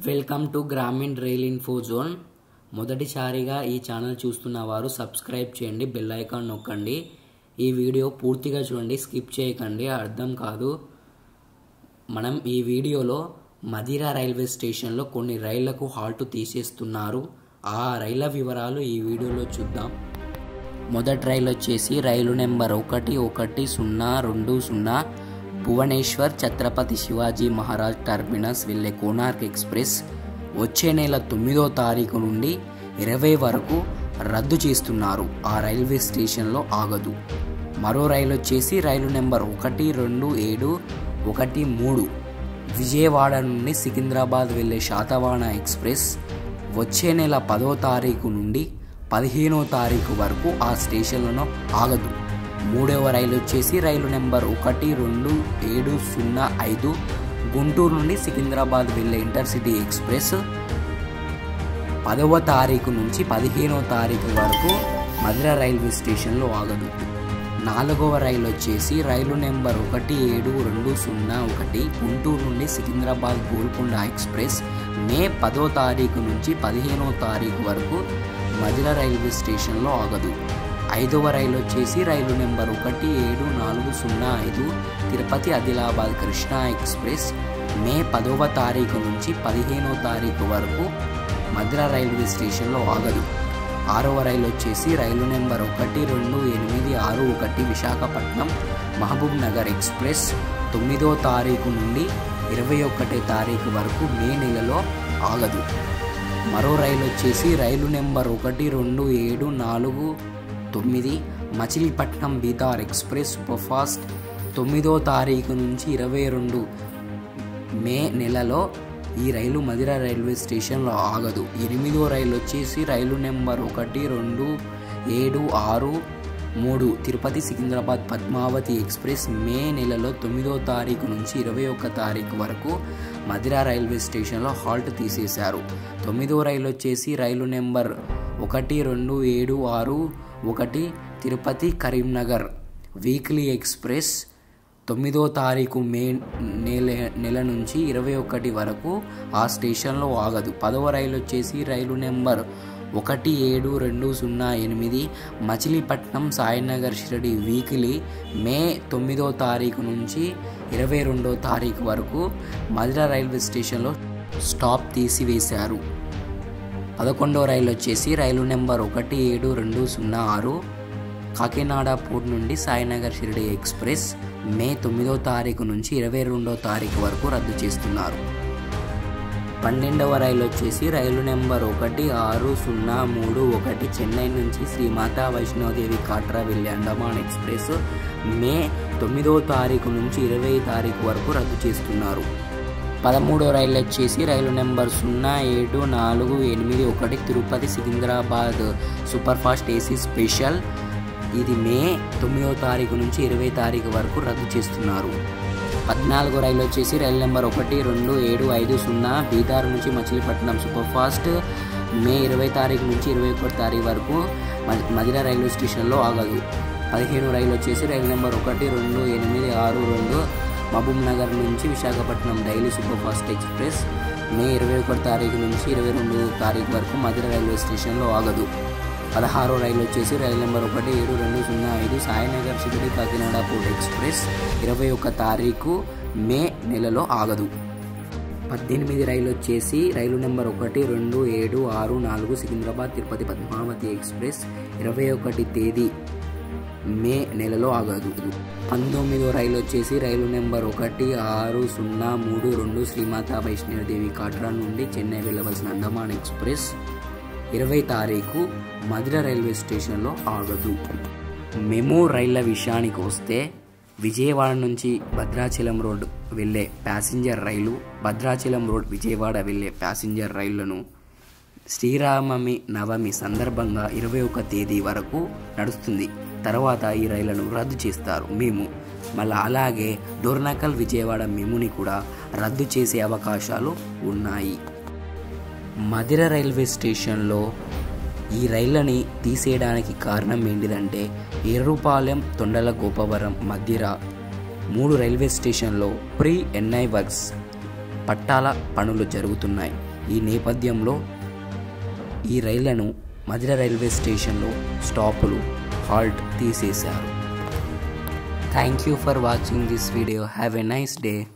Welcome to Grameen rail info zone. మొదటిసారిగా ఈ channel చూస్తున్న వారు సబ్స్క్రైబ్ చేయండి, బెల్ ఐకాన్ నొక్కండి. ఈ వీడియో పూర్తిగా చూడండి, స్కిప్ చేయకండి, అర్థం కాదు. మనం ఈ వీడియోలో మదిరా రైల్వే స్టేషన్లో కొన్ని రైళ్లకు హాల్ట్ తీసేస్తున్నారు. ఆ రైళ్ల వివరాలు ఈ వీడియోలో చూద్దాం. మొదటి రైలు వచ్చేసి రైలు నెంబర్ 1120 భువనేశ్వర్ ఛత్రపతి శివాజీ మహారాజ్ టర్మినస్ వెళ్లే కోనార్క్ ఎక్స్ప్రెస్ వచ్చే నెల 9వ తారీఖు నుండి 20 వరకు రద్దు చేస్తున్నారు. ఆ రైల్వే స్టేషన్లో ఆగదు. మరో రైలు వచ్చేసి రైలు నెంబర్ 127113 విజయవాడ నుండి సికింద్రాబాద్ వెళ్లే శాతవాహన ఎక్స్ప్రెస్ వచ్చే నెల 10వ తారీఖు నుండి 15వ తారీఖు వరకు ఆ స్టేషన్లలో ఆగదు. మూడవ రైలు వచ్చేసి రైలు నెంబర్ 12705 గుంటూరు నుండి సికింద్రాబాద్ వెళ్లే ఇంటర్సిటీ ఎక్స్ప్రెస్ 10వ తారీఖు నుంచి 15వ తారీఖు వరకు మదిరా రైల్వే స్టేషన్లో ఆగదు. నాలుగవ రైలు వచ్చేసి రైలు నెంబర్ 17201 గుంటూరు నుండి సికింద్రాబాద్ గోల్కొండ ఎక్స్ప్రెస్ మే 10వ తారీఖు నుంచి 15వ తారీఖు వరకు మదిరా రైల్వే స్టేషన్లో ఆగదు. ఐదవ రైలు వచ్చేసి రైలు నెంబర్ 17405 తిరుపతి ఆదిలాబాద్ కృష్ణా ఎక్స్ప్రెస్ మే 10వ తారీఖు నుంచి 15వ తారీఖు వరకు మదిరా రైల్వే స్టేషన్లో ఆగదు. ఆరవ రైలు వచ్చేసి రైలు నెంబర్ 12861 విశాఖపట్నం మహబూబ్ నగర్ ఎక్స్ప్రెస్ 9వ తారీఖు నుండి 21వ తారీఖు వరకు మే నెలలో ఆగదు. మరో రైలు వచ్చేసి రైలు number 12749 Machilipatnam Bidar express superfast 9వ తారీఖు నుంచి 22 మే నెలలో ఈ రైలు మదిరా రైల్వే స్టేషన్లో ఆగదు. 8వ రైలు వచ్చేసి రైలు నెంబర్ 12763 తిరుపతి సికింద్రాబాద్ పద్మావతి ఎక్స్ప్రెస్ మే నెలలో 9వ తారీఖు నుంచి 21వ తారీఖు వరకు మదిరా రైల్వే స్టేషన్లో హాల్ట్ తీసేశారు. 9వ రైలు వచ్చేసి రైలు number 12761 Tirupati Karimnagar weekly express 9వ తారీఖు మే నెల నుంచి 21 వరకు ఆ స్టేషన్లో ఆగదు. 10వ రైలు వచ్చేసి రైలు నెంబర్ 17208 మచిలీపట్నం సాయినగర్ షిరడి వీక్లీ మే 9వ తారీఖు నుంచి 22వ తారీఖు వరకు మదిరా రైల్వే స్టేషన్లో స్టాప్ తీసివేశారు. 11వ రైలు వచ్చేసి రైలు నెంబర్ 17206 కాకినాడ పోర్ట్ నుండి సాయినగర్ షిరడి ఎక్స్ప్రెస్ మే 9వ తారీఖు నుంచి 22వ తారీఖు వరకు రద్దు చేస్తున్నారు. 12వ రైలు వచ్చేసి రైలు నెంబర్ 16031 చెన్నై నుంచి శ్రీమాతా వైష్ణోదేవి కాట్రా వెళ్లే అండమాన్ ఎక్స్ప్రెస్ మే 9వ తారీఖు నుంచి 20వ తారీఖు వరకు రద్దు చేస్తున్నారు. 13వ రైలు వచ్చేసి రైలు number 07481 Tirupati Secunderabad superfast AC special ఇది మే 9వ తారీఖు నుంచి 20వ తారీఖు వరకు రద్దు చేస్తున్నారు. 14వ రైలు వచ్చేసి రైలు నెంబర్ 12750 బీదార్ నుంచి మచిలీపట్నం సూపర్ఫాస్ట్ మే 20వ తారీఖు నుంచి 21వ తారీఖు వరకు మదిరా రైల్వే స్టేషన్లో ఆగదు. 15వ రైలు వచ్చేసి రైలు నెంబర్ 12862 మహబూబ్ నగర్ నుంచి విశాఖపట్నం డైలీ సూపర్ఫాస్ట్ ఎక్స్ప్రెస్ మే 21వ తారీఖు నుంచి 22వ తారీఖు వరకు మదిరా రైల్వే స్టేషన్లో ఆగదు. 16వ రైలు వచ్చేసి రైలు number 17205 Sainagar Shirdi Kakinada port express 21వ తారీఖు మే నెలలో ఆగదు. 18వ రైలు వచ్చేసి రైలు నెంబర్ 12764 సికింద్రాబాద్ తిరుపతి పద్మావతి ఎక్స్ప్రెస్ 21వ తేదీ మే నెలలో ఆగదు. 19వ రైలు వచ్చేసి రైలు నెంబర్ 16032 శ్రీమాతా వైష్ణోదేవి కాట్రా నుండి చెన్నై వెళ్ళవలసిన అండమాన్ ఎక్స్ప్రెస్ 20వ తారీఖు మదిరా రైల్వే స్టేషన్లో ఆగదు. మెమో రైళ్ల విషయానికి వస్తే విజయవాడ నుంచి భద్రాచలం రోడ్ వెళ్లే ప్యాసింజర్ రైలు, భద్రాచలం రోడ్ విజయవాడ వెళ్లే ప్యాసింజర్ రైళ్లను శ్రీరామనవమి సందర్భంగా 21వ తేదీ వరకు నడుస్తుంది. తర్వాత ఈ రైళ్లను రద్దు చేస్తారు. మేము మళ్ళీ అలాగే డోర్నకల్ విజయవాడ మెమోని కూడా రద్దు చేసే అవకాశాలు ఉన్నాయి. మదిరా రైల్వే స్టేషన్లో ఈ రైళ్ళని తీసేయడానికి కారణం ఏంటిదంటే ఎర్రుపాలెం తొండల గోపవరం మదిరా 3 రైల్వే స్టేషన్లో ప్రీ ఎన్ఐ వర్క్స్ పట్టాల పనులు జరుగుతున్నాయి. ఈ నేపథ్యంలో ఈ రైళ్లను మధిర రైల్వే స్టేషన్లో స్టాపులు హాల్ట్ తీసేశారు. Thank you for watching this video. Have a nice day.